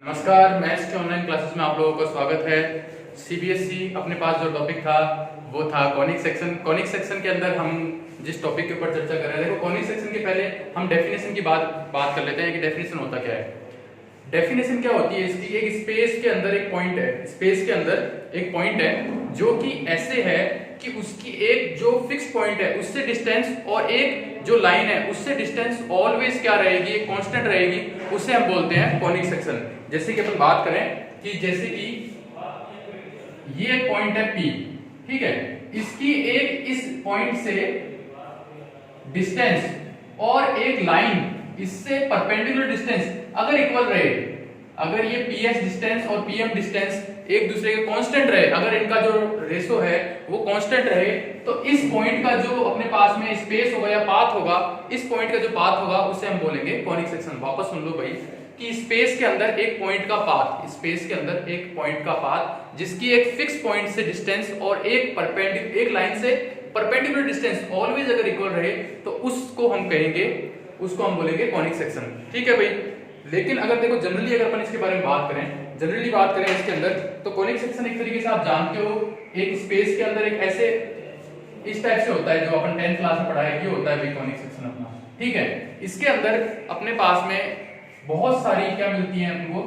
नमस्कार, मैथ्स के online classes में आप लोगों का स्वागत है। सीबीएसई अपने पास जो टॉपिक था वो था कॉनिक सेक्शन। कॉनिक सेक्शन के अंदर हम जिस टॉपिक के ऊपर चर्चा कर रहे हैं, देखो कॉनिक सेक्शन के पहले हम डेफिनेशन की बात कर लेते हैं कि डेफिनेशन होता क्या है। डेफिनेशन क्या होती है इसकी, एक स्पेस के अंदर एक पॉइंट है, स्पेस के अंदर एक पॉइंट है जो कि ऐसे है कि उसकी एक जो फिक्स पॉइंट है उससे डिस्टेंस और एक जो लाइन है उससे डिस्टेंस ऑलवेज क्या रहेगी, एक कांस्टेंट रहेगी, उसे हम बोलते हैं कॉनिक सेक्शन। जैसे कि अपन बात करें कि जैसे कि ये एक पॉइंट है P, ठीक है, इसकी एक इस पॉइंट से डिस्टेंस और एक लाइन इससे परपेंडिकुलर डिस्टेंस अगर इक्वल रहे, अगर ये PS डिस्टेंस और PM डिस्टेंस एक दूसरे के कांस्टेंट रहे, अगर इनका जो रेशो है वो कांस्टेंट रहे, तो इस पॉइंट का जो अपने पास में स्पेस होगा या पाथ होगा, इस पॉइंट का जो पाथ होगा उसे हम बोलेंगे कॉनिक सेक्शन। वापस सुन लो भाई कि स्पेस के अंदर एक पॉइंट का पाथ, स्पेस के अंदर एक पॉइंट का पाथ जिसकी एक फिक्स पॉइंट से डिस्टेंस और एक लाइन से परपेंडिकुलर डिस्टेंस ऑलवेज अगर इक्वल रहे, तो उसको हम कहेंगे, उसको हम बोलेंगे कॉनिक सेक्शन। ठीक है भाई। लेकिन अगर देखो जनरली अगर अपन इसके बारे में बात करें, जनरली बात करें इसके अंदर, तो कॉनिक सेक्शन एक तरीके से आप जानते हो एक स्पेस के अंदर एक ऐसे इस टाइप से होता है जो अपन 10th क्लास में पढ़ा है, ये होता है भाई कॉनिक सेक्शन अपना। ठीक है, इसके अंदर अपने पास में बहुत सारी क्या मिलती है हमको,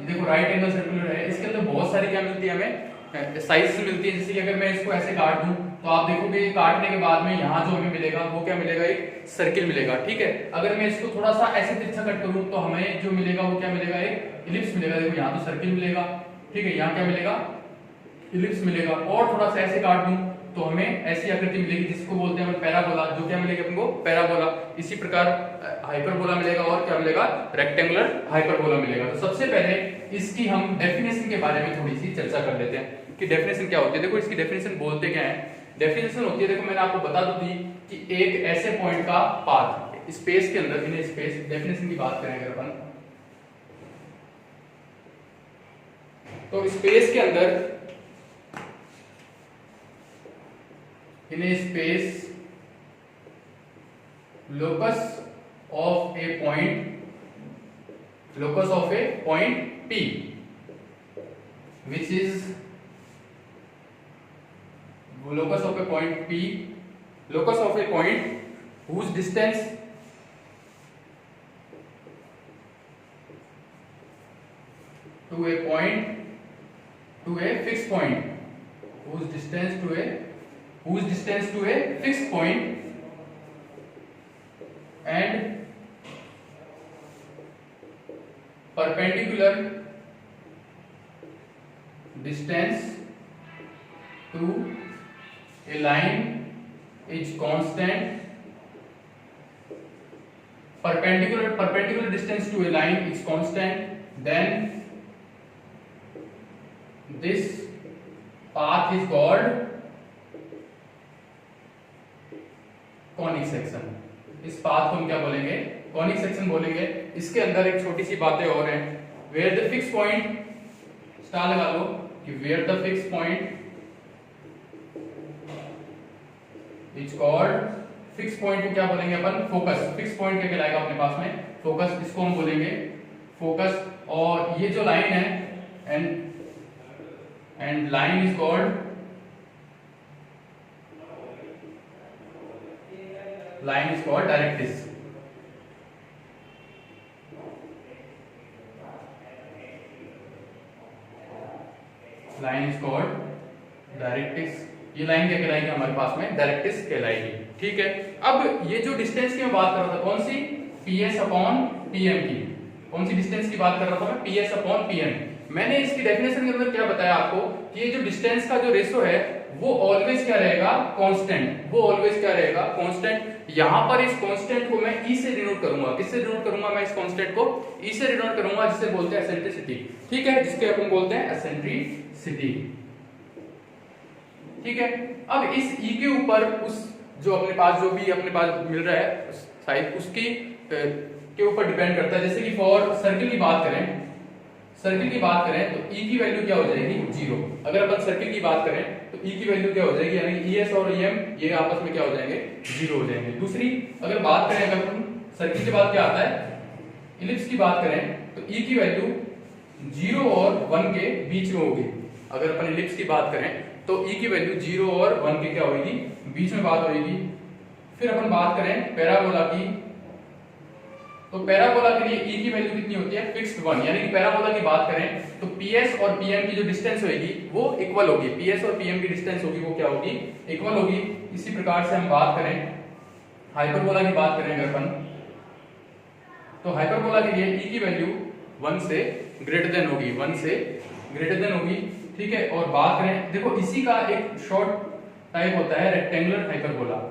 देखो राइट एंगल सर्कुलर है, इसके अंदर बहुत सारी क्या मिलती है हमें, साइज मिलती है। जैसे कि अगर मैं इसको ऐसे काट दूं तो आप देखोगे काटने के बाद में यहाँ जो हमें मिलेगा वो क्या मिलेगा, एक सर्किल मिलेगा। ठीक है, अगर मैं इसको थोड़ा सा ऐसे तिरछा कट करूं तो हमें जो मिलेगा वो क्या मिलेगा, एक इलिप्स मिलेगा। देखो यहाँ तो सर्किल मिलेगा, ठीक है, यहाँ क्या मिलेगा, इलिप्स मिलेगा। और थोड़ा सा ऐसे काट दूं तो हमें ऐसी आकृति मिलेगी जिसको बोलते हैं पैराबोला, जो क्या मिलेगा हमको, पैराबोला। इसी प्रकार हाइपरबोला मिलेगा और क्या मिलेगा, रेक्टेंगुलर हाइपरबोला मिलेगा। तो सबसे पहले इसकी हम डेफिनेशन के बारे में थोड़ी सी चर्चा कर लेते हैं कि डेफिनेशन क्या होती है। देखो इसकी डेफिनेशन बोलते क्या है, डेफिनेशन होती है, देखो मैंने आपको बता दी कि एक ऐसे पॉइंट का पाथ स्पेस के अंदर, इन स्पेस, डेफिनेशन की बात करें अगर अपन, तो स्पेस के अंदर in a space locus of a point P, which is locus of a point P, locus of a point whose distance to a point, to a fixed point, whose distance to a fixed point and perpendicular distance to a line is constant. Perpendicular distance to a line is constant, then this path is called conic section. इस path को हम क्या बोलेंगे, conic section बोलेंगे। इसके अंदर एक छोटी सी बातें और हैं, where the fix point, star लगा लो कि where the fix point is called, fix point को क्या बोलेंगे अपन, फोकस। फिक्स पॉइंट क्या कहलाएगा अपने पास में, फोकस, इसको हम बोलेंगे फोकस। और ये जो लाइन है and line is called, line is called directrix। line is called directrix। ये लाइन क्या कहलाएगी हमारे पास में, डायरेक्ट्रिक्स कहलाएगी। ठीक है, अब ये जो डिस्टेंस की मैं बात कर रहा था, कौन सी, PS अपॉन PM की, कौन सी डिस्टेंस की बात कर रहा था मैं, PS अपॉन PM। मैंने इसकी डेफिनेशन के अंदर क्या बताया आपको कि ये जो डिस्टेंस का जो रेशो है वो ऑलवेज क्या रहेगा, कांस्टेंट, वो ऑलवेज क्या रहेगा, कांस्टेंट। यहां पर इस कांस्टेंट को मैं E से डिनोट करूंगा, किससे डिनोट करूंगा मैं इस कांस्टेंट को, E से डिनोट करूंगा, जिसे बोलते हैं एसेंट्रिसिटी। ठीक है, जिसके अपन बोलते हैं एसेंट्रिसिटी। ठीक है, अब इस E के ऊपर उस जो अपने पास जो भी अपने पास मिल रहा है साइड, उसकी के ऊपर डिपेंड करता है। जैसे कि फॉर सर्किल की बात करें, सर्किल की बात करें तो E की वैल्यू क्या हो जाएगी, 0। अगर अपन सर्किल की बात करें तो E की वैल्यू क्या हो जाएगी, यानी कि ES और EM ये आपस में क्या हो जाएंगे, 0 हो जाएंगे। दूसरी अगर बात करें, अगर सर्किल के बाद क्या आता है, इलिप्स की बात करें तो E की वैल्यू 0 और 1 के बीच में होगी। अगर अपन इलिप्स की बात करें तो ई की वैल्यू 0 और 1 के क्या होगी, बीच में बात होगी। फिर अपन बात करें पैराबोला की, तो पैराबोला के लिए ई की वैल्यू कितनी होती है, फिक्स्ड 1। यानी कि पैराबोला की बात करें तो पीएस और पीएम की जो डिस्टेंस होगी वो इक्वल होगी। पीएस और पीएम की डिस्टेंस होगी वो क्या होगी, इक्वल होगी। इसी प्रकार से हम बात करें हाइपरबोला की बात करें अगर अपन, तो हाइपरबोला के लिए ई की वैल्यू 1 से ग्रेटर देन होगी, 1 से ग्रेटर देन होगी, ठीक है। और बात करें, देखो इसी का एक शॉर्ट टाइप होता है रेक्टेंगुलर हाइपरबोला,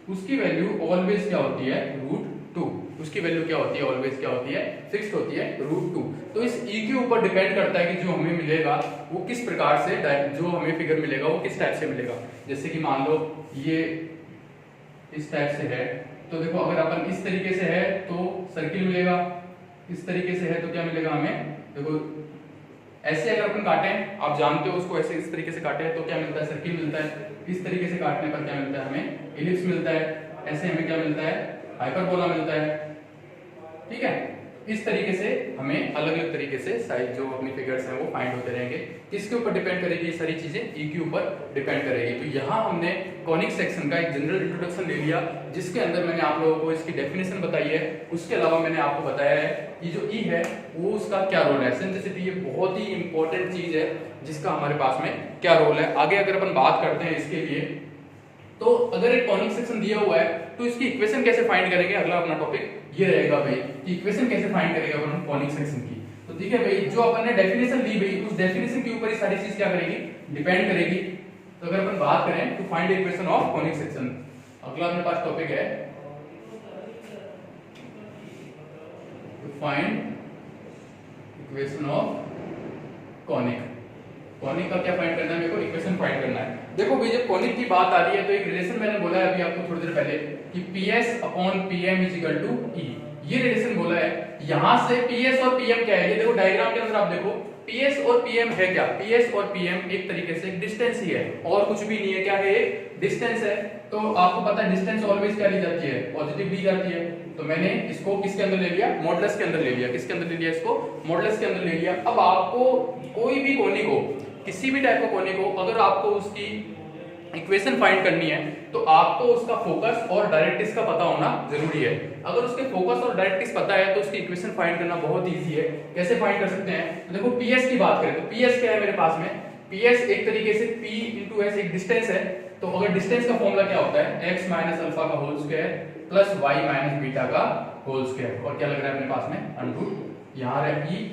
उसकी वैल्यू ऑलवेज क्या होती है, √2। उसकी वैल्यू क्या होती है, ऑलवेज क्या होती है, फिक्स्ड होती है, √2। तो इस ई के ऊपर डिपेंड करता है कि जो हमें मिलेगा वो किस प्रकार से, जो हमें फिगर मिलेगा वो किस टाइप से मिलेगा। जैसे कि मान लो ये इस टाइप से है, तो देखो अगर अपन इस तरीके से है तो सर्किल मिलेगा, इस तरीके से है तो क्या मिलेगा हमें, देखो ऐसे अगर अपन काटें, आप जानते हो उसको, ऐसे इस तरीके से काटे तो क्या मिलता है, सर्किल मिलता है। इस तरीके से काटने पर क्या मिलता है हमें, इलिप्स मिलता है। ऐसे हमें क्या मिलता है, हाइपरबोला मिलता है, ठीक है। इस तरीके से हमें अलग अलग तरीके से साइज जो अपनी फिगर्स हैं वो फाइंड होते रहेंगे। किसके ऊपर डिपेंड करेगी, ये सारी चीजें ई के ऊपर डिपेंड करेगी। तो यहाँ हमने कॉनिक सेक्शन का एक जनरल इंट्रोडक्शन ले लिया, जिसके अंदर मैंने आप लोगों को इसकी डेफिनेशन बताई है। उसके अलावा मैंने आपको बताया है कि जो ई है वो उसका क्या रोल है, एसेंशियलिटी, ये बहुत ही इंपॉर्टेंट चीज है जिसका हमारे पास में क्या रोल है। आगे अगर अपन बात करते हैं इसके लिए, तो अगर एक कॉनिक सेक्शन दिया हुआ है तो इसकी इक्वेशन कैसे फाइंड करेंगे, अगला अपना टॉपिक ये रहेगा भाई कि इक्वेशन कैसे फाइंड करेंगे अपन कॉनिक सेक्शन की। तो ठीक है भाई, जो अपन ने डेफिनेशन ली भाई उस डेफिनेशन के ऊपर ये सारी चीज क्या करेगी, डिपेंड करेगी। तो अगर अपन बात करें तो find equation of conic section, अगला अपने पास टॉपिक है to find equation of conic. Conic का क्या फाइंड करना है, मेरे को इक्वेशन फाइंड करना है। देखो भाई जब कॉनिक की बात आ रही है तो एक रिलेशन मैंने बोला है अभी आपको थोड़ी देर पहले कि PS upon PM is equal to E, ये रिलेशन बोला है। यहां से PS और PM क्या है, ये देखो डायग्राम के अंदर आप देखो PS और PM है क्या, PS और PM एक तरीके से डिस्टेंस ही है और कुछ भी नहीं है। क्या है, एक डिस्टेंस है। तो आपको पता है डिस्टेंस ऑलवेज क्या ली जाती है, पॉजिटिव ली जाती है। तो मैंने इसको किसके अंदर ले लिया, मॉडुलस के अंदर ले लिया। किसके अंदर ले लिया, इसको मॉडुलस के अंदर ले लिया। अब आपको कोई भी कोनिक हो, किसी भी टाइप का कोनिक हो, अगर आपको उसकी इक्वेशन फाइंड करनी है तो आपको उसका फोकस और डायरेक्ट्रिक्स का पता होना जरूरी है। अगर उसके फोकस और डायरेक्ट्रिक्स पता है तो उसकी इक्वेशन फाइंड करना बहुत इजी है। कैसे फाइंड कर सकते हैं, तो देखो PS की बात करें तो PS क्या है मेरे पास में, PS एक तरीके से P into S एक डिस्टेंस है। तो अगर डिस्टेंस का फॉर्मूला क्या होता है, x माइनस अल्फा का whole square plus y minus beta का होल स्क्वायर, और क्या लग रहा है अपने पास में अंडरूट, यहाँ है E।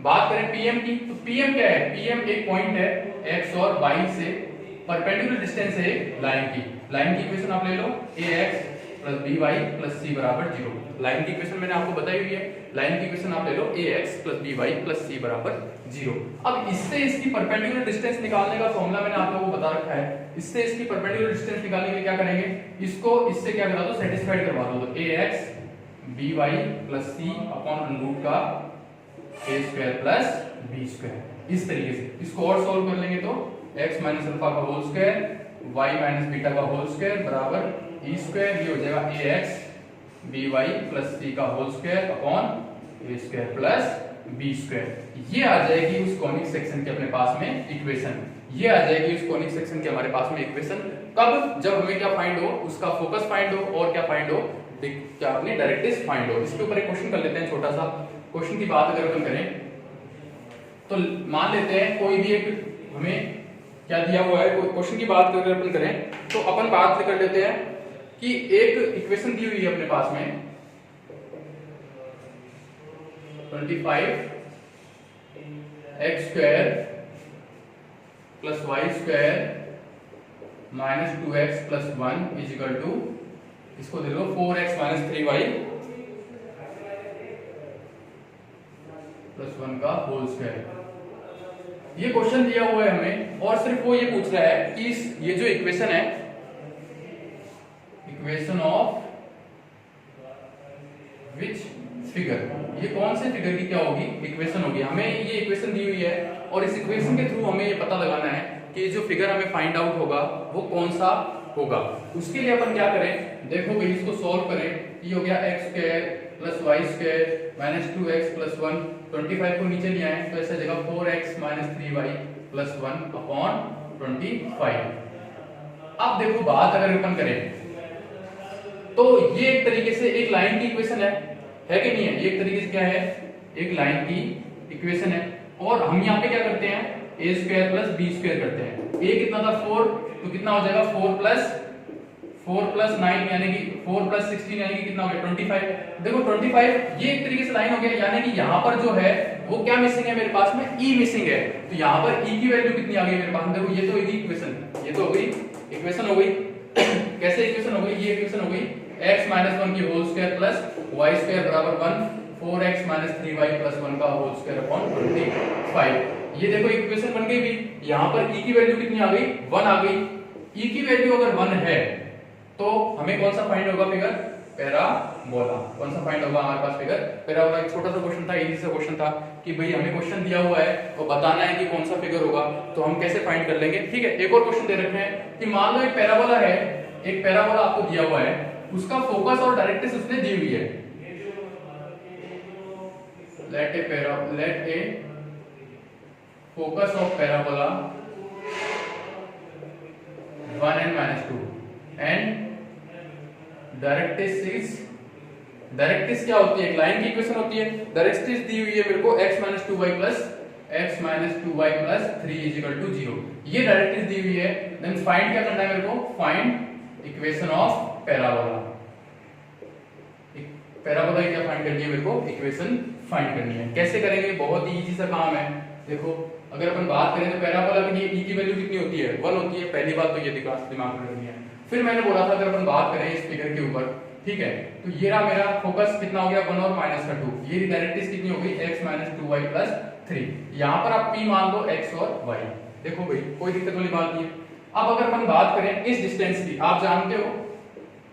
बात करें PM की तो PM क्या है, PM एक पॉइंट है x और y से परपेंडिकुलर डिस्टेंस है लाइन की। लाइन की इक्वेशन आप ले लो ax plus by plus c बराबर 0। लाइन की इक्वेशन मैंने आपको बताई हुई है, लाइन की इक्वेशन आप ले लो ax plus by plus c बराबर 0। अब इससे इसकी परपेंडिकुलर डिस्टेंस निकालने का फॉर्मूला मैंने आप लोगों को बता रखा है। इससे इसकी परपेंडिकुलर डिस्टेंस निकालने के लिए क्या करेंगे, इसको इससे क्या करा दो, सेटिस्फाइड करवा दो। तो ax by plus c upon root का a square plus b square, इस तरीके से इसको और सॉल्व कर लेंगे तो x माइनस अल्फा का whole square y minus beta का होल स्क्वायर बराबर e स्क्वायर, ये हो जाएगा ax by प्लस c का whole square upon a square plus b square. ये आ जाएगी उस कॉनिक सेक्शन के अपने पास में इक्वेशन। ये आ जाएगी उस कॉनिक सेक्शन के हमारे पास में इक्वेशन। कब, जब हमें क्या फाइंड हो, उसका फोकस फाइंड हो और क्या फाइंड हो, क्या अपनी डायरेक्ट्रिक्स फाइंड हो। इसके ऊपर एक क्वेश्चन कर लेते हैं, छोटा सा क्वेश्चन की बात अगर अपन करें तो मान लेते हैं कोई भी एक हमें क्या दिया हुआ है, क्वेश्चन की बात अगर अपन करें तो अपन बात कर लेते हैं कि एक इक्वेशन दी हुई है अपने पास में 25 x square plus y square minus 2x plus 1 is equal to, इसको दे लो 4x माइनस 3y प्लस 1 का होल स्क्वायर। ये क्वेश्चन दिया हुआ है हमें और सिर्फ वो ये पूछ रहा है कि ये जो इक्वेशन है, इक्वेशन ऑफ विच फिगर, ये कौन से फिगर की क्या होगी, इक्वेशन होगी। हमें ये इक्वेशन दी हुई है और इस इक्वेशन के थ्रू हमें ये पता लगाना है कि जो फिगर हमें फाइंड आउट होगा वो कौन सा होगा। उसके लिए अपन क्या करें, देखो भाई इसको सॉल्व करें। ये हो गया x square plus Y square minus 2x plus 1, 25 को नीचे ले आए तो ऐसा जगह 4x minus 3y plus 1 upon 25। अब देखो बात अगर अपन करें तो ये एक तरीके से एक लाइन की इक्वेशन है कि नहीं है? ये एक तरीके से क्या है, एक लाइन की इक्वेशन है। और हम यहाँ पे क्या करते हैं, a square plus B square करते हैं। a कितना था 4, तो कितना हो जाएगा 4 प्लस 9 यानी कि 4 प्लस 16 यानी कि कितना हो गया 25। देखो 25 ये एक तरीके से लाइन हो गया, यानी कि यहाँ पर जो है वो क्या मिसिंग है मेरे पास में, e मिसिंग है। तो यहाँ पर e की वैल्यू कितनी आ गई मेरे पास में, देखो ये तो होगी इक्वेशन, ये तो हो गई इक्वेशन हो गई। कैसे इक्वेशन हो गई, ये इक्वेशन हो गई x माइनस 1 की whole square plus Y square बराबर 1, 4x माइनस 3y प्लस 1 का होल स्क्वायर अपॉन 25। ये देखो इक्वेशन बन गई भी। यहाँ पर e की वैल्यू कितनी आ गई, 1 आ गई। e की वैल्यू अगर 1 है तो हमें कौन सा फाइंड होगा फिगर, पैराबोला। कौन सा फाइंड होगा हमारे पास फिगर, पैराबोला। एक छोटा सा क्वेश्चन था, इजी सा क्वेश्चन था कि भाई हमें क्वेश्चन दिया हुआ है और बताना है कि कौन सा फिगर होगा, तो हम कैसे फाइंड कर लेंगे। ठीक है, एक और क्वेश्चन दे रखे हैं कि मान लो एक पैराबोला है, एक पैराबोला आपको दिया हुआ है, उसका फोकस और डायरेक्ट्रिक्स उसने दी हुई है। let a focus of parabola 1 and minus 2 and directrix क्या होती है, एक लाइन की इक्वेशन होती है। डायरेक्ट्रिक्स दी हुई है मेरे को x minus 2y plus 3 is equal to 0। ये डायरेक्ट्रिक्स दी हुई है। देन फाइंड क्या करना है मेरे को, find equation of parabola. Parabola की क्या फाइंड करनी है मेरे को, इक्वेशन फाइंड करनी है। कैसे करेंगे, बहुत ही इजी सा काम है। देखो अगर अपन बात करें तो पैराबोला के लिए e की वैल्यू कितनी होती है, 1 होती है। पहली बात तो ये दिमाग में रखनी है। फिर मैंने बोला था अगर अपन बात करें इस फिगर के ऊपर, ठीक है, तो ये रहा मेरा फोकस कितना हो गया 1 और माइनस का 2। ये डायरेक्ट्रिक्स कितनी हो गई x माइनस 2y प्लस 3। यहाँ पर आप p मान लो x और y। देखो भाई कोई दिक्कत वाली बात नहीं है। अब अगर अपन बात करें इस डिस्टेंस की, आप जानते हो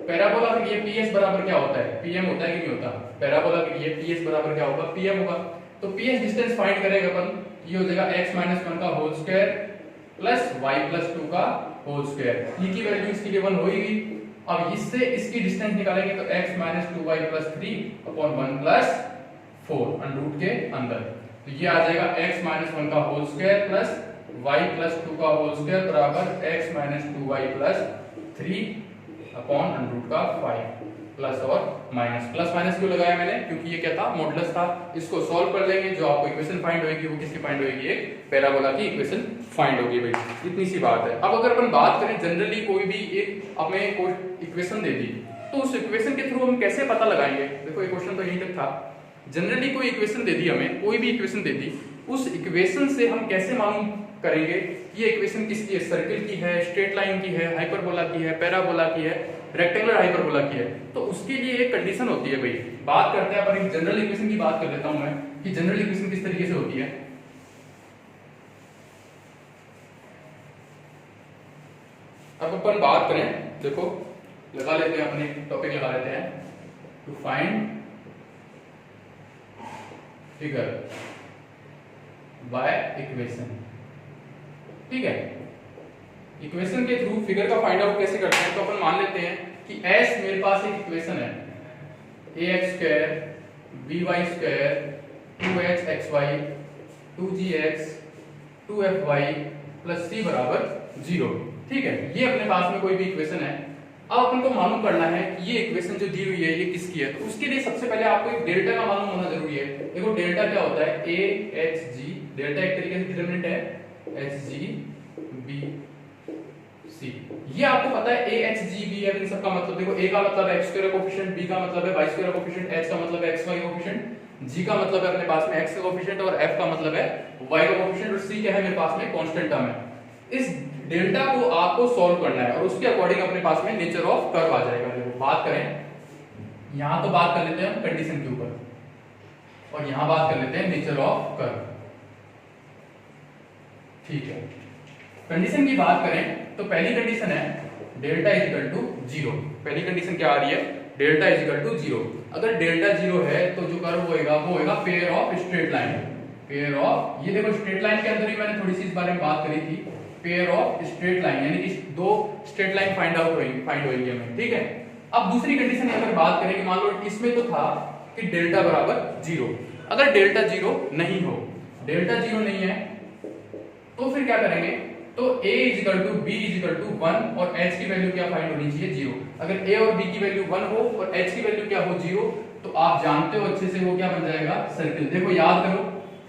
पैराबोला के लिए PS बराबर क्या होता है, PM होता है कि नहीं होता। पैराबोला के लिए PS बराबर क्या होगा, PM होगा। तो PS डिस्टेंस फाइंड करेंगे अपन, ये हो जाएगा x माइनस 1 का whole square plus y plus 2 का होल स्क्वायर। e की वैल्यू इसके लिए 1 होगी। अब इससे इसकी डिस्टेंस निकालेंगे तो x minus 2y plus 3 upon 1 plus 4 under के अंदर। तो ये आ जाएगा x माइनस 1 का whole square plus y plus 2 का होल स्क्वायर बराबर x minus 2y plus 3 upon under का 5 प्लस और माइनस। प्लस माइनस क्यों लगाया मैंने, क्योंकि ये क्या था, मॉडुलस था। इसको सॉल्व कर लेंगे, जो आपको इक्वेशन फाइंड होगी वो किसकी फाइंड होगी, एक पैराबोला की इक्वेशन फाइंड होगी भाई। इतनी सी बात है। अब अगर अपन बात करें जनरली कोई भी एक हमें कोई इक्वेशन दे दी, तो उस इक्वेशन के थ्रू हम कैसे पता लगाएंगे। देखो ये क्वेश्चन तो यहीं तक था। जनरली कोई इक्वेशन दे दी हमें, कोई भी इक्वेशन दे दी, उस इक्वेशन से हम कैसे मालूम करेंगे कि ये इक्वेशन किसकी है, सर्किल की है, स्ट्रेट लाइन की है, हाइपरबोला की है, पैराबोला की है, रेक्टेंगुलर हाइपरबोला की है। तो उसके लिए एक कंडीशन होती है भाई। बात करते हैं अपन एक जनरल इक्वेशन की बात कर लेता हूं मैं कि जनरल इक्वेशन किस तरीके से होती है। अब अपन बात करें, देखो लगा लेते हैं, अपने टॉपिक लगा लेते हैं, to find figure by equation. ठीक है, इक्वेशन के थ्रू फिगर का फाइंड आउट कैसे करते हैं। तो अपन मान लेते हैं कि S मेरे पास एक इक्वेशन है, ax square by square 2hxy 2gx 2fy plus c बराबर 0। ठीक है, ये अपने पास में कोई भी इक्वेशन है। अब अपन को मालूम करना है कि ये इक्वेशन जो दी हुई है ये किसकी है। तो उसके लिए सबसे पहले आपको एक डेल्टा का मालूम होना जरूरी है। देखो डेल्टा क्या होता है, AHG, डेल्टा एक तरीके से डिटरमिनेंट है HG C। ये आपको पता है AHGB है, इन सब का मतलब देखो A का मतलब है x स्क्वायर कोएफिशिएंट, B का मतलब है y स्क्वायर कोएफिशिएंट, H का मतलब है xy कोएफिशिएंट, G का मतलब है अपने पास में x का कोएफिशिएंट और F का मतलब है y का कोएफिशिएंट और C क्या है मेरे पास में कांस्टेंट टर्म है। इस डेल्टा को आपको सॉल्व करना है और उसके अकॉर्डिंग अपने पास में नेचर ऑफ कर्व आ जाएगा। देखो बात करें, यहां तो बात कर लेते हैं हम कंडीशन के ऊपर और यहां बात कर लेते हैं नेचर ऑफ कर्व। ठीक है, कंडीशन की बात करें तो पहली कंडीशन है डेल्टा इज इक्वल टू 0। पहली कंडीशन क्या आ रही है, डेल्टा इज इक्वल टू 0। अगर डेल्टा 0 है तो जो कर्व होएगा वो होएगा pair of straight line. Pair of, ये देखो स्ट्रेट लाइन के अंदर ही मैंने थोड़ी सी इस बारे में बात करी थी, पेयर ऑफ स्ट्रेट लाइन, यानी कि दो स्ट्रेट लाइन फाइंड होगी हमें। ठीक है, अब दूसरी कंडीशन अगर बात करें कि मान लो इसमें तो था कि डेल्टा बराबर 0। अगर डेल्टा 0 नहीं हो, डेल्टा 0 नहीं है तो फिर क्या करेंगे, तो a = b = 1 और h की वैल्यू क्या फाइंड होनी चाहिए, 0। अगर a और b की वैल्यू 1 हो और h की वैल्यू क्या हो, 0, तो आप जानते हो अच्छे से वो क्या बन जाएगा, सर्किल। देखो याद करो,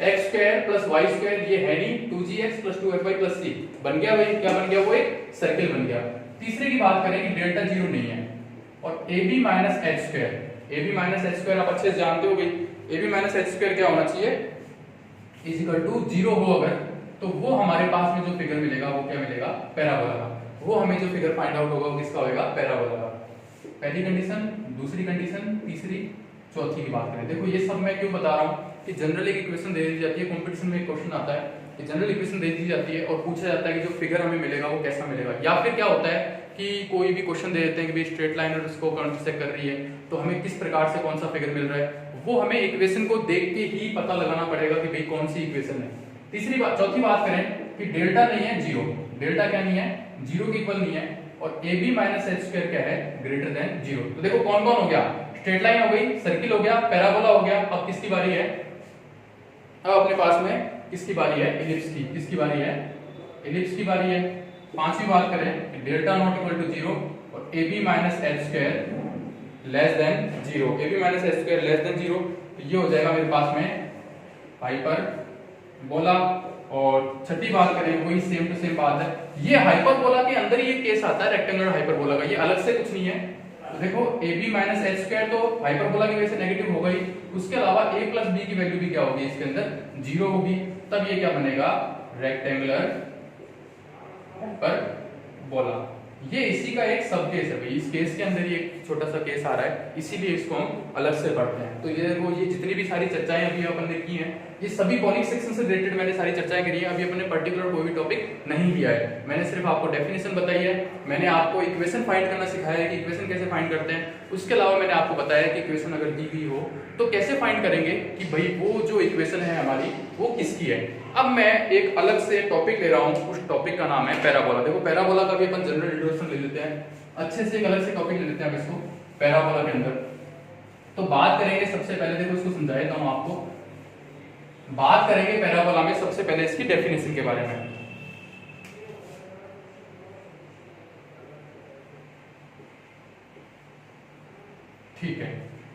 x² + y² ये है नहीं, 2gx + 2fy + c बन गया भाई, क्या बन गया, वो एक सर्किल बन गया। तीसरे की बात करें कि डेल्टा 0 नहीं है और ab - h², ab - h² आप अच्छे से जानते हो भाई, ab - h² क्या होना चाहिए, = 0 हो अगर, तो वो हमारे पास में जो फिगर मिलेगा वो क्या मिलेगा, पैराबोला का। वो हमें जो फिगर फाइंड आउट होगा वो किसका होगा, पैराबोला का। पहली कंडीशन, दूसरी कंडीशन, तीसरी, चौथी की बात करें। देखो ये सब मैं क्यों बता रहा हूँ कि जनरल एक इक्वेशन दे दी जाती है, कंपटीशन में एक क्वेश्चन आता है कि जनरल इक्वेशन दे दी जाती है और पूछा जाता है कि जो फिगर हमें मिलेगा वो कैसा मिलेगा। या फिर क्या होता है कि कोई भी क्वेश्चन दे देते हैं कि भाई स्ट्रेट लाइन और उसको इंटरसेक्ट कर रही है, तो हमें किस प्रकार से कौन सा फिगर मिल रहा है, वो हमें इक्वेशन को देख के ही पता लगाना पड़ेगा कि भाई कौन सी इक्वेशन है। तीसरी बात, चौथी बात करें कि डेल्टा नहीं है 0, डेल्टा क्या नहीं है, 0 के इक्वल नहीं है और ab - h² क्या है, > 0। तो देखो कौन कौन हो गया, स्ट्रेट लाइन हो गई, सर्किल हो गया, पैराबोला हो गया। अब किसकी बारी है, अब अपने पास में किसकी बारी है, इलिप्स की। किसकी बारी है, इलिप्स की बारी है। पांचवी बात करें कि डेल्टा नॉट इक्वल टू 0 और ab - h² less than 0, ab - h² less than 0, तो ये हो जाएगा मेरे पास में हाइपरबोला। और छठी बात करें, वही सेम टू सेम बात है, ये हाइपरबोला के अंदर ही एक केस आता है रेक्टेंगुलर हाइपरबोला का, ये अलग से कुछ नहीं है। तो देखो ab - h² तो हाइपरबोला की वजह से नेगेटिव हो गई, उसके अलावा a + b की वैल्यू भी क्या होगी, इसके अंदर 0 होगी, तब ये क्या बनेगा, रेक्टेंगुलर हाइपरबोला। ये इसी का एक सब केस है भाई, इस केस के अंदर ही एक छोटा सा केस आ रहा है, इसीलिए इसको हम अलग से पढ़ते हैं। तो ये देखो, ये जितनी भी सारी चर्चाएं अभी अपन ने की हैं, ये सभी कॉनिक सेक्शन से रिलेटेड मैंने सारी चर्चाएं करी है। अभी अपने पर्टिकुलर कोई भी टॉपिक नहीं लिया है, मैंने सिर्फ आपको डेफिनेशन बताई है, मैंने आपको इक्वेशन फाइंड करना सिखाया है कि इक्वेशन कैसे फाइंड करते हैं। उसके अलावा मैंने आपको बताया कि इक्वेशन अगर दी हुई हो तो कैसे फाइंड करेंगे कि भाई वो जो इक्वेशन है हमारी वो किसकी है। अब मैं एक अलग से टॉपिक ले रहा हूँ, उस टॉपिक का नाम है पैराबोला। देखो पैराबोला का भी अपन जनरल इंट्रोडक्शन ले लेते हैं, अच्छे से एक अलग से टॉपिक ले लेते हैं इसको पैराबोला के अंदर। तो बात करेंगे सबसे पहले, देखो इसको समझा देता हूं आपको, बात करेंगे पैराबोला में सबसे पहले इसकी डेफिनेशन के बारे में। ठीक है,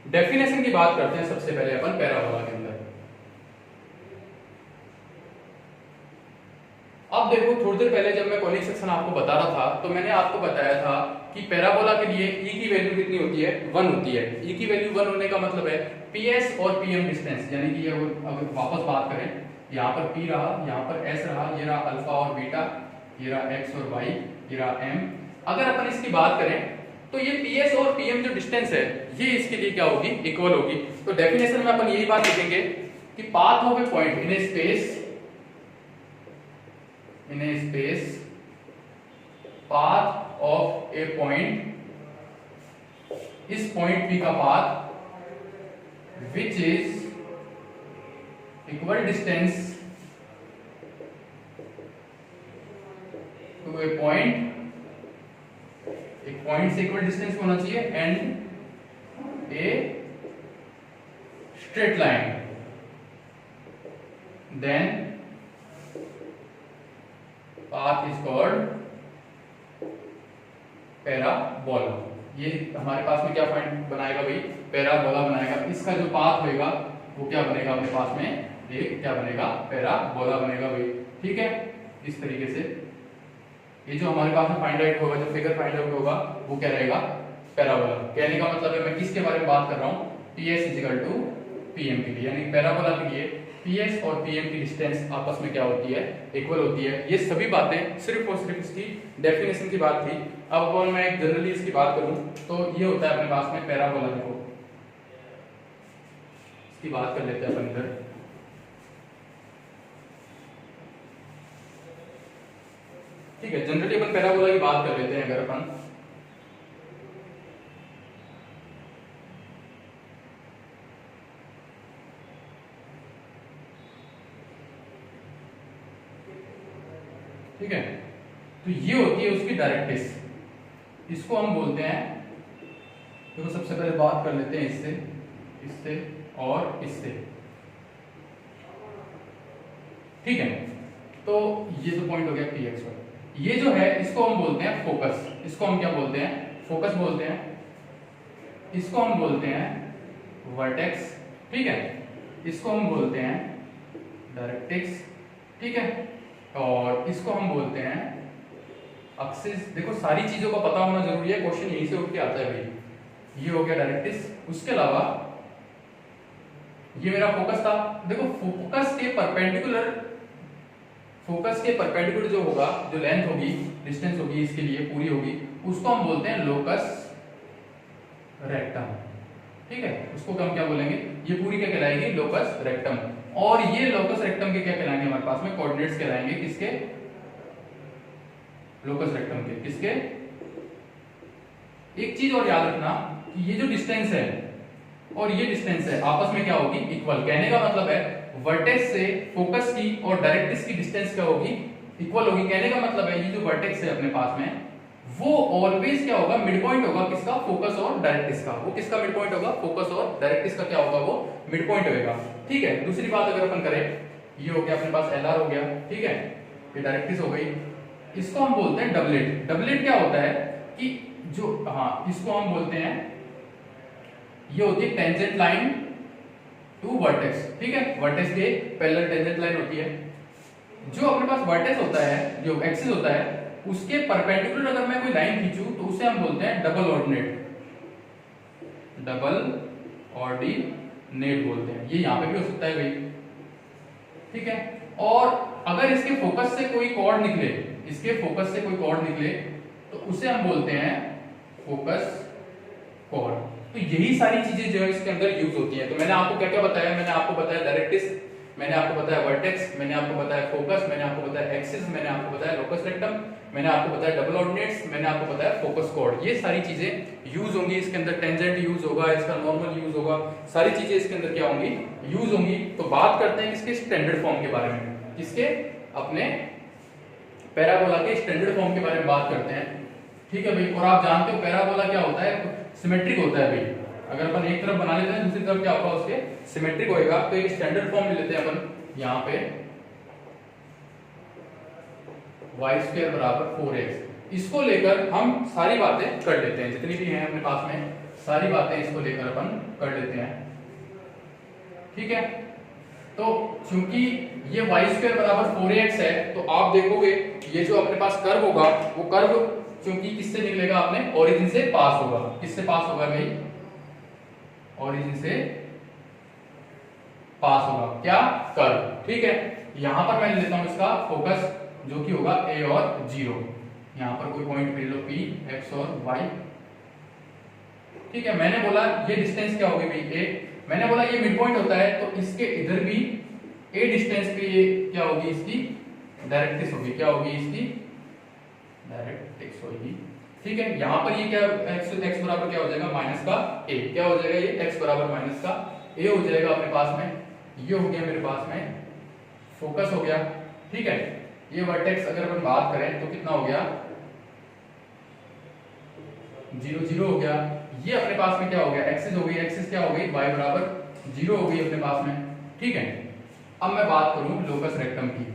डेफिनेशन की बात करते हैं सबसे पहले अपन पैराबोला के अंदर। अब देखो थोड़ी देर पहले जब मैं कॉनिक सेक्शन आपको बता रहा था तो मैंने आपको बताया था कि पैराबोला के लिए e की वैल्यू कितनी होती है, 1 होती है। e की वैल्यू 1 होने का मतलब है ps और pm डिस्टेंस, यानी कि अगर वापस बात करें, यहाँ पर p रहा, यहाँ पर s रहा, ये रहा अल्फा और बीटा, ये रहा x और y, ये रहा m। अगर अपन इसकी बात करें तो ये ps और pm जो डिस्टेंस है ये इसके लिए क्या होगी, इक्वल होगी। तो डेफिनेशन में अपन यही बात लिखेंगे कि path of a point in a space, in a space, path of a point, इस पॉइंट P का path which is equal distance to a point, एक पॉइंट से इक्वल डिस्टेंस होना चाहिए and a straight line, then path is called parabola. ये हमारे पास में क्या पॉइंट बनाएगा भाई, पैराबोला बनाएगा। इसका जो पाथ होएगा वो क्या बनेगा अपने पास में, एक क्या बनेगा, पैराबोला बनेगा भाई। ठीक है, इस तरीके से ये जो हमारे पास में फाइंड आउट होगा, जो फिगर फाइंड आउट होगा वो क्या रहेगा, पैराबोला। कहने का मतलब है मैं किसके बारे में बात कर रहा हूँ, PS = PM के लिए, यानी पैराबोला के लिए PS और PM की डिस्टेंस आपस में क्या होती है, इक्वल होती है। ये सभी बातें सिर्फ और सिर्फ इसकी डेफिनेशन की बात थी। अब अगर मैं एक जनरली इसकी बात करूं तो ये होता है अपने पास में पैराबोला। देखो इसकी बात कर लेते हैं अपन इधर। ठीक है, जनरली अपन पैराबोला की बात कर लेते हैं अगर अपन। ठीक है, तो ये होती है उसकी डायरेक्ट्रिक्स, इसको हम बोलते हैं, देखो सबसे पहले बात कर लेते हैं इससे, इससे और इससे, ठीक है। तो ये जो पॉइंट हो गया पी एक्स वाई, ये जो है इसको हम बोलते हैं फोकस। इसको हम क्या बोलते हैं? फोकस बोलते हैं। इसको हम बोलते हैं वर्टेक्स, ठीक है। इसको हम बोलते हैं डायरेक्ट्रिक्स, ठीक है। और इसको हम बोलते हैं एक्सिस। देखो सारी चीजों का पता होना जरूरी है, क्वेश्चन यहीं से उठ के आता है भाई। ये हो गया डायरेक्ट्रिक्स। उसके अलावा ये मेरा फोकस था। देखो फोकस के परपेंडिकुलर जो होगा, जो लेंथ होगी, डिस्टेंस होगी इसके लिए पूरी होगी, उसको हम बोलते हैं लोकस रेक्टम, ठीक है। उसको हम क्या बोलेंगे? ये पूरी क्या कहलाएगी? Locus rectum. और ये लोकस रेक्टम के क्या कहलाएंगे हमारे पास में? कोऑर्डिनेट्स कहलाएंगे। किसके? लोकस रेक्टम के। किसके? एक चीज और याद रखना कि ये जो डिस्टेंस है और ये डिस्टेंस है आपस में क्या होगी? इक्वल। कहने का मतलब है वर्टेक्स से फोकस की और डायरेक्ट्रिक्स की डिस्टेंस क्या होगी? इक्वल होगी। कहने का मतलब है ये जो वर्टेक्स है अपने पास में, वो ऑलवेज क्या होगा? मिड पॉइंट होगा। किसका? फोकस और डायरेक्ट्रिक्स का। वो किसका मिड पॉइंट होगा? फोकस और डायरेक्ट्रिक्स का क्या होगा? वो मिड पॉइंट होगा, ठीक है। दूसरी बात अगर अपन करें, ये हो गया अपने पास एलआर हो गया, ठीक है। ये डायरेक्ट्रिक्स हो गई। इसको हम बोलते हैं डबलेट। डबलेट क्या होता है कि जो, हाँ, इसको हम बोलते हैं, ये होती है टेंजेंट लाइन टू वर्टेक्स, ठीक है। वर्टेक्स के पैरेलल टेंजेंट लाइन होती है। जो अपने पास वर्टेक्स होता है, जो एक्सिस होता है, उसके परपेंडिकुलर अगर मैं कोई लाइन खींचूं तो उसे हम बोलते हैं डबल ऑर्डिनेट। डबल ऑर्डिनेट बोलते हैं। ये यहां पे भी हो सकता है भाई, ठीक है। और अगर इसके फोकस से कोई कॉर्ड निकले, इसके फोकस से कोई कॉर्ड निकले, तो उसे हम बोलते हैं फोकस कॉर्ड। तो यही सारी चीजें जो है इसके अंदर यूज होती है। तो मैंने आपको क्या क्या बताया? मैंने आपको बताया डायरेक्ट्रिक्स, मैंने आपको बताया वर्टेक्स, मैंने आपको बताया फोकस, मैंने आपको बताया एक्सिस, मैंने आपको बताया लोकस रेक्टम, मैंने आपको बताया डबल ऑर्डिनेट्स, मैंने आपको बताया फोकस कॉर्ड। ये सारी चीजें यूज होंगी इसके अंदर। टेंजेंट यूज होगा, इसका नॉर्मल यूज होगा, सारी चीजें इसके अंदर क्या होंगी? यूज होंगी। तो बात करते हैं इसके स्टैंडर्ड फॉर्म के बारे में। किसके? अपने पैराबोला के स्टैंडर्ड फॉर्म के बारे में बात करते हैं, ठीक है भाई। और आप जानते हो पैराबोला क्या होता है? सिमेट्रिक होता है भाई। अगर अपन एक तरफ बना लेते हैं, दूसरी तरफ क्या होगा? उसके सिमेट्रिक होएगा। तो एक स्टैंडर्ड फॉर्म ले लेते हैं अपन यहाँ पे, y² बराबर 4x। इसको लेकर हम सारी बातें कर लेते हैं, जितनी भी हैं अपने पास में सारी बातें इसको लेकर अपन कर लेते हैं, ठीक है। तो चूंकि ये y² बराबर 4x है, तो आप देखोगे ये जो अपने पास कर्व होगा, वो कर्व चूंकि किससे निकलेगा? अपने ओरिजिन से पास होगा। किससे पास होगा भाई? ओरिजिन से पास होगा। क्या? कर्व, ठीक है। यहां पर मैं लेता हूं इसका फोकस, जो कि होगा a और 0। यहां पर कोई पॉइंट ले लो p, x और y, ठीक है। मैंने बोला ये डिस्टेंस क्या होगी भाई? a। मैंने बोला ये मिड पॉइंट होता है, तो इसके इधर भी a डिस्टेंस पे ये क्या होगी? इसकी डायरेक्ट्रिक्स होगी। क्या होगी? इसकी डायरेक्ट्रिक्स होगी, ठीक है। यहां पर ये क्या x बराबर क्या हो जाएगा? माइनस का a। क्या हो जाएगा? ये x बराबर माइनस का a हो जाएगा अपने पास में। ये हो गया मेरे पास में फोकस हो गया, ठीक है। ये वर्टेक्स अगर अपन बात करें तो कितना हो गया? 0 0 हो गया। ये अपने पास में क्या हो गया? एक्सिस हो गई। एक्सिस क्या हो गई? y बराबर 0 हो गई अपने पास में, ठीक है। अब मैं बात करूं लोकस रेक्टम की,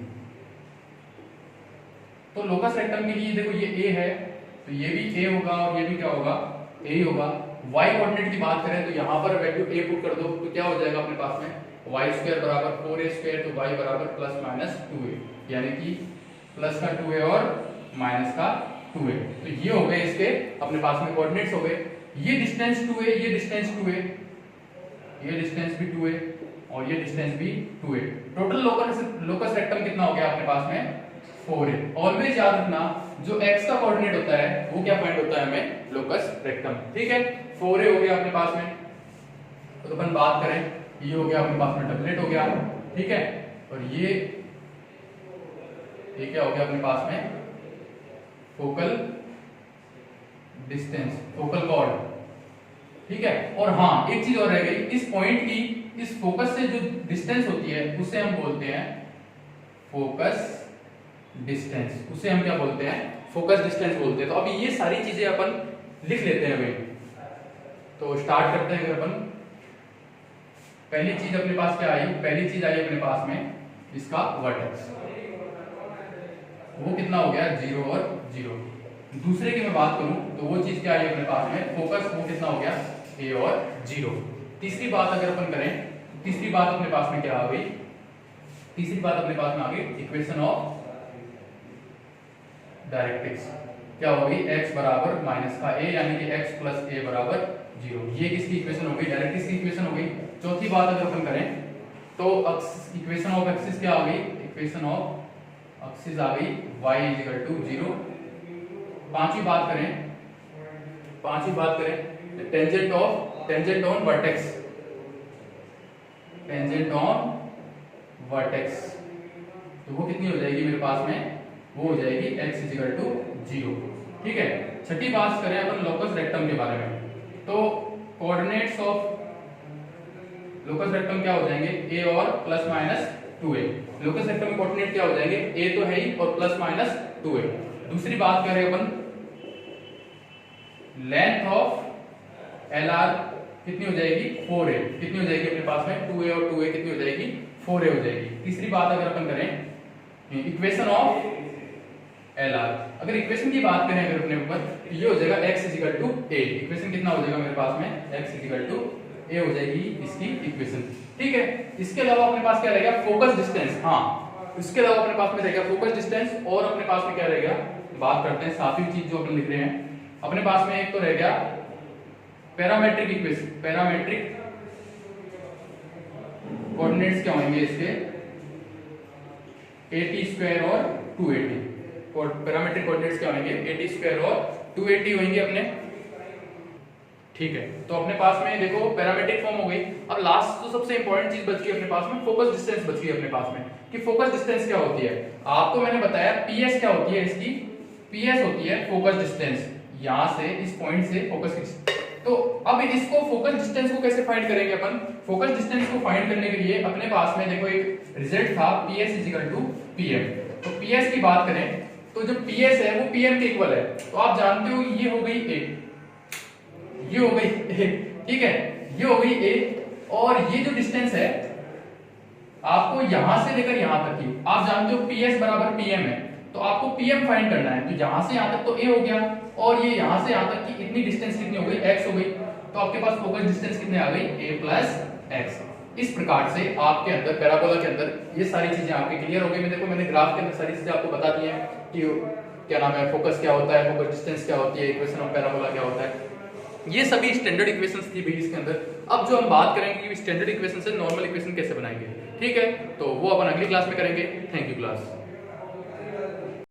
तो लोकस रेक्टम के लिए देखो ये a है, तो ये भी a होगा और ये भी क्या होगा? a ही होगा। y कोऑर्डिनेट की बात करें तो यहां पर वैल्यू a पुट कर दो, तो क्या हो जाएगा अपने पास में? y² बराबर 4a², तो y बराबर प्लस माइनस 2a, यानी कि प्लस का 2a और माइनस का 2a। तो ये हो गए इसके अपने पास में कोऑर्डिनेट्स हो गए। ये डिस्टेंस 2a, ये डिस्टेंस 2a, ये डिस्टेंस भी 2a और ये डिस्टेंस भी 2a। टोटल लोकस रेक्टम कितना हो गया अपने पास में? 4a। ऑलवेज याद रखना जो x का कोऑर्डिनेट होता है वो क्या पॉइंट होता है? हमें लोकस रेक्टम, ठीक है। 4a हो गया अपने पास में। तो अपन बात करें, ये हो गया अपने पास में डबलेट हो गया, ठीक है। और ये क्या हो गया अपने पास में? फोकल डिस्टेंस, फोकल कॉर्ड, ठीक है। और हाँ, एक चीज और रह गई, इस पॉइंट की, इस फोकस से जो डिस्टेंस होती है उसे हम बोलते हैं फोकस डिस्टेंस। उसे हम क्या बोलते हैं? फोकस डिस्टेंस बोलते हैं। तो अभी ये सारी चीजें अपन लिख लेते हैं भाई। तो स्टार्ट करते हैं। अगर अपन पहली चीज अपने पास क्या आई, पहली चीज आई अपने पास में इसका वर्टेक्स, वो कितना हो गया 0 और 0। दूसरे की मैं बात करूं तो वो चीज क्या आई अपने पास में फोकस, वो कितना हो गया a और 0। तीसरी बात अगर अपन करें, तीसरी बात अपने पास में क्या आ गई, तीसरी बात अपने पास में आ गई इक्वेशन ऑफ डायरेक्ट्रिक्स। क्या होगी x बराबर माइनस का a, यानी कि x प्लस a बराबर 0। ये किसकी इक्वेशन हो गई, डायरेक्ट्रिक्स की इक्वेशन हो गई। चौथी बात अगर अपन करें तो इक्वेशन ऑफ एक्सिस क्या आ गई, इक्वेशन ऑफ एक्सिस आ गई y इक्वल टू 0। पांचवी बात करें tangent on vertex, tangent on vertex, तो वो कितनी हो जाएगी मेरे पास में, वो हो जाएगी x इक्वल टू 0। ठीक है। छठी बात करें अपन लोकस रेक्टम के बारे में, तो कोऑर्डिनेट्स ऑफ लोकस रेक्टम क्या हो जाएंगे a और plus minus 2a। Locus rectum के कोऑर्डिनेट क्या हो जाएंगे, a तो है ही और प्लस माइनस 2a। दूसरी बात करें अपन लेंथ ऑफ LR कितनी हो जाएगी 4a, कितनी हो जाएगी अपने पास में 2a और 2a कितनी हो जाएगी 4a हो जाएगी। तीसरी बात अगर अपन करें इक्वेशन ऑफ LR, अगर इक्वेशन की बात करें अगर अपने ऊपर तो ये हो जाएगा x equal to a। Equation कितना हो जाएगा मेरे पास में x इक्वल टू a हो जाएगी इसकी इक्वेशन। ठीक है। इसके अलावा अपने पास क्या रहेगा फोकस डिस्टेंस, हाँ इसके अलावा अपने पास में रहेगा फोकस डिस्टेंस और अपने पास में क्या रहेगा, बात करते हैं सातवीं चीज जो अपन लिख रहे हैं अपने पास में, एक तो रह गया पैरामेट्रिक इक्वेशन, पैरामेट्रिक कोऑर्डिनेट्स क्या होंगे इसके 80 स्क्वायर और 280, और पैरामेट्रिक कोऑर्डिनेट्स क्या होंगे 80 स्क्वायर और 280 होंगे अपने। ठीक है, तो अपने पास में देखो पैरामेट्रिक फॉर्म हो गई। अब लास्ट तो सबसे इंपॉर्टेंट चीज बच गई अपने पास में, फोकस डिस्टेंस बच गई अपने पास में कि फोकस डिस्टेंस क्या होती है। आपको मैंने बताया पीएस क्या होती है, इसकी पीएस होती है फोकस डिस्टेंस, यहां से इस पॉइंट से फोकस। तो अब इसको फोकस डिस्टेंस को कैसे फाइंड करेंगे अपन, फोकस डिस्टेंस को फाइंड करने के लिए अपने पास में देखो एक रिजल्ट था PS इक्वल टू PM। तो PS की बात करें तो जो PS है वो PM के इक्वल है, तो आप जानते हो ये हो गई A, ये हो गई A, ठीक है, ये हो गई A, और ये जो डिस्टेंस है आपको यहां से लेकर यहां तक की, आप जानते हो PS बराबर PM है, तो आपको PM फाइंड करना है। तो यहां से यहां तक तो A हो गया, और ये यहां से यहां तक की इतनी डिस्टेंस कितनी हो गई x हो गई, तो आपके पास फोकस डिस्टेंस कितने आ गई a प्लस x। इस प्रकार से आपके अंदर पैराबोला के अंदर ये सारी चीजें आपके क्लियर हो गई। मैं देखो मैंने ग्राफ के अंदर सारी चीजें आपको बता दी हैं कि क्या नाम है फोकस क्या होता है, फोकस डिस्टेंस क्या होती है, इक्वेशन ऑफ पैराबोला क्या होता है, ये सभी स्टैंडर्ड इक्वेशंस थी भी इसके अंदर। अब जो हम बात करेंगे कि स्टैंडर्ड इक्वेशन से नॉर्मल इक्वेशन कैसे बनाएंगे, ठीक है, तो वो अपन अगली क्लास में करेंगे। Thank you class.